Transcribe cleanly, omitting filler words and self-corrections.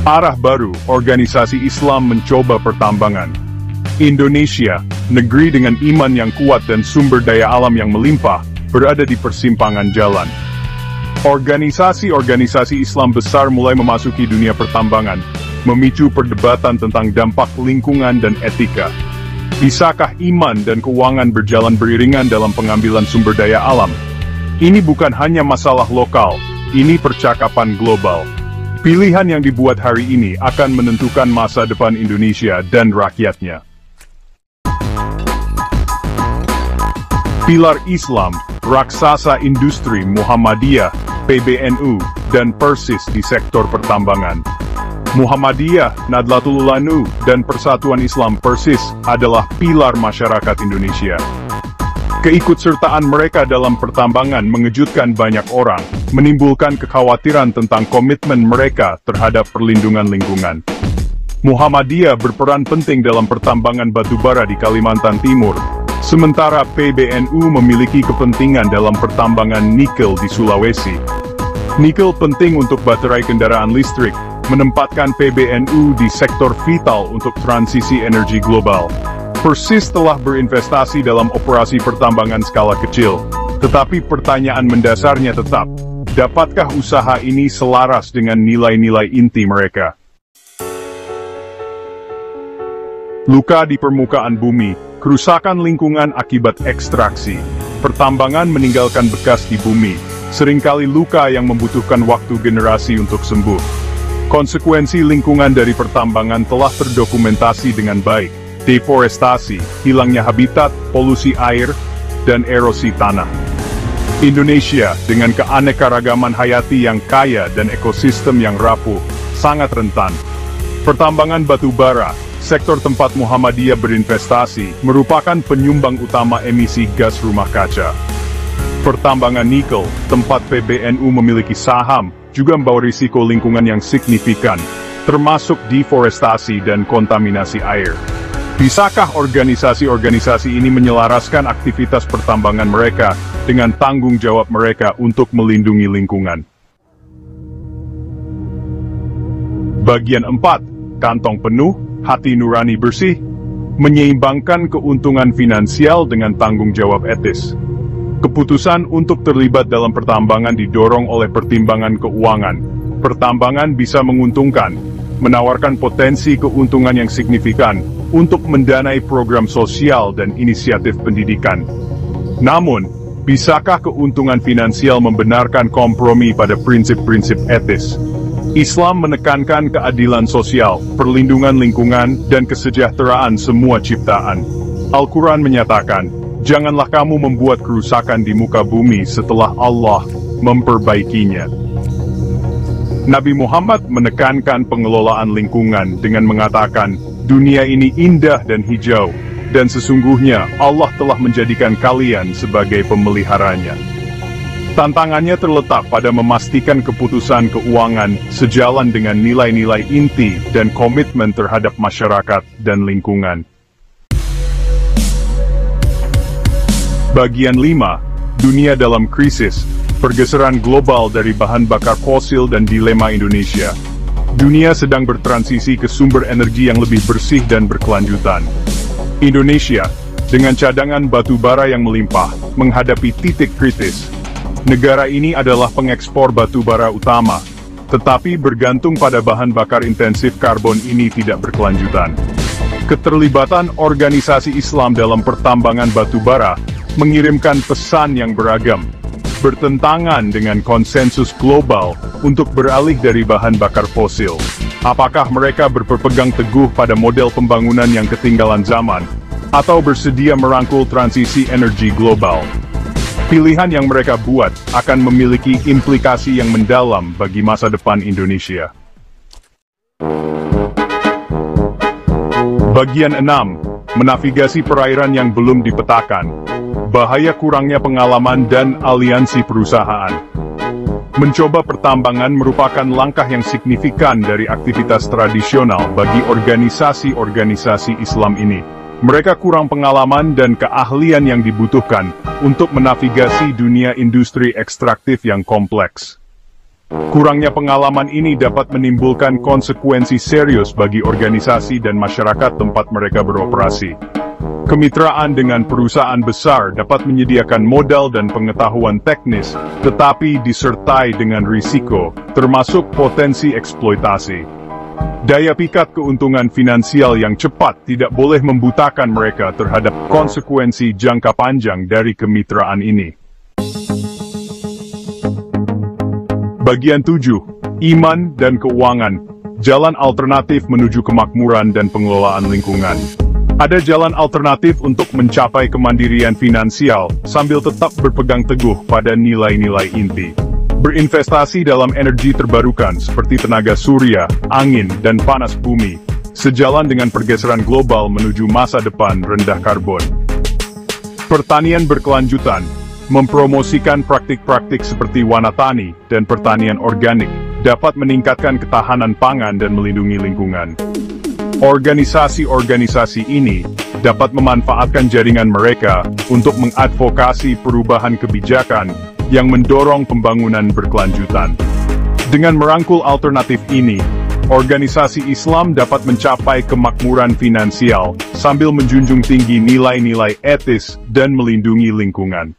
Arah baru, organisasi Islam mencoba pertambangan. Indonesia, negeri dengan iman yang kuat dan sumber daya alam yang melimpah, berada di persimpangan jalan. Organisasi-organisasi Islam besar mulai memasuki dunia pertambangan, memicu perdebatan tentang dampak lingkungan dan etika. Bisakah iman dan keuangan berjalan beriringan dalam pengambilan sumber daya alam? Ini bukan hanya masalah lokal, ini percakapan global. Pilihan yang dibuat hari ini akan menentukan masa depan Indonesia dan rakyatnya. Pilar Islam, raksasa industri Muhammadiyah, PBNU, dan Persis di sektor pertambangan. Muhammadiyah, Nahdlatul Ulama, dan Persatuan Islam Persis adalah pilar masyarakat Indonesia. Keikutsertaan mereka dalam pertambangan mengejutkan banyak orang, menimbulkan kekhawatiran tentang komitmen mereka terhadap perlindungan lingkungan. Muhammadiyah berperan penting dalam pertambangan batubara di Kalimantan Timur, sementara PBNU memiliki kepentingan dalam pertambangan nikel di Sulawesi. Nikel penting untuk baterai kendaraan listrik, menempatkan PBNU di sektor vital untuk transisi energi global. Persis telah berinvestasi dalam operasi pertambangan skala kecil, tetapi pertanyaan mendasarnya tetap, dapatkah usaha ini selaras dengan nilai-nilai inti mereka? Luka di permukaan bumi, kerusakan lingkungan akibat ekstraksi, pertambangan meninggalkan bekas di bumi, seringkali luka yang membutuhkan waktu generasi untuk sembuh. Konsekuensi lingkungan dari pertambangan telah terdokumentasi dengan baik. Deforestasi, hilangnya habitat, polusi air, dan erosi tanah. Indonesia, dengan keanekaragaman hayati yang kaya dan ekosistem yang rapuh, sangat rentan. Pertambangan batu bara, sektor tempat Muhammadiyah berinvestasi, merupakan penyumbang utama emisi gas rumah kaca. Pertambangan nikel, tempat PBNU memiliki saham, juga membawa risiko lingkungan yang signifikan, termasuk deforestasi dan kontaminasi air. Bisakah organisasi-organisasi ini menyelaraskan aktivitas pertambangan mereka dengan tanggung jawab mereka untuk melindungi lingkungan? Bagian 4. Kantong penuh, hati nurani bersih, menyeimbangkan keuntungan finansial dengan tanggung jawab etis. Keputusan untuk terlibat dalam pertambangan didorong oleh pertimbangan keuangan. Pertambangan bisa menguntungkan, menawarkan potensi keuntungan yang signifikan untuk mendanai program sosial dan inisiatif pendidikan. Namun, bisakah keuntungan finansial membenarkan kompromi pada prinsip-prinsip etis? Islam menekankan keadilan sosial, perlindungan lingkungan, dan kesejahteraan semua ciptaan. Al-Quran menyatakan, janganlah kamu membuat kerusakan di muka bumi setelah Allah memperbaikinya. Nabi Muhammad menekankan pengelolaan lingkungan dengan mengatakan, dunia ini indah dan hijau, dan sesungguhnya Allah telah menjadikan kalian sebagai pemeliharanya. Tantangannya terletak pada memastikan keputusan keuangan sejalan dengan nilai-nilai inti dan komitmen terhadap masyarakat dan lingkungan. Bagian 5. Dunia dalam krisis, pergeseran global dari bahan bakar fosil dan dilema Indonesia. Dunia sedang bertransisi ke sumber energi yang lebih bersih dan berkelanjutan. Indonesia, dengan cadangan batu bara yang melimpah, menghadapi titik kritis. Negara ini adalah pengekspor batu bara utama, tetapi bergantung pada bahan bakar intensif karbon ini tidak berkelanjutan. Keterlibatan organisasi Islam dalam pertambangan batu bara mengirimkan pesan yang beragam, bertentangan dengan konsensus global untuk beralih dari bahan bakar fosil. Apakah mereka berpegang teguh pada model pembangunan yang ketinggalan zaman, atau bersedia merangkul transisi energi global? Pilihan yang mereka buat akan memiliki implikasi yang mendalam bagi masa depan Indonesia. Bagian 6. Menavigasi perairan yang belum dipetakan. Bahaya kurangnya pengalaman dan aliansi perusahaan. Mencoba pertambangan merupakan langkah yang signifikan dari aktivitas tradisional bagi organisasi-organisasi Islam ini. Mereka kurang pengalaman dan keahlian yang dibutuhkan untuk menavigasi dunia industri ekstraktif yang kompleks. Kurangnya pengalaman ini dapat menimbulkan konsekuensi serius bagi organisasi dan masyarakat tempat mereka beroperasi. Kemitraan dengan perusahaan besar dapat menyediakan modal dan pengetahuan teknis, tetapi disertai dengan risiko, termasuk potensi eksploitasi. Daya pikat keuntungan finansial yang cepat tidak boleh membutakan mereka terhadap konsekuensi jangka panjang dari kemitraan ini. Bagian 7. Iman dan Keuangan. Jalan alternatif menuju kemakmuran dan pengelolaan lingkungan. Ada jalan alternatif untuk mencapai kemandirian finansial, sambil tetap berpegang teguh pada nilai-nilai inti. Berinvestasi dalam energi terbarukan seperti tenaga surya, angin, dan panas bumi, sejalan dengan pergeseran global menuju masa depan rendah karbon. Pertanian berkelanjutan. Mempromosikan praktik-praktik seperti wanatani dan pertanian organik dapat meningkatkan ketahanan pangan dan melindungi lingkungan. Organisasi-organisasi ini dapat memanfaatkan jaringan mereka untuk mengadvokasi perubahan kebijakan yang mendorong pembangunan berkelanjutan. Dengan merangkul alternatif ini, organisasi Islam dapat mencapai kemakmuran finansial sambil menjunjung tinggi nilai-nilai etis dan melindungi lingkungan.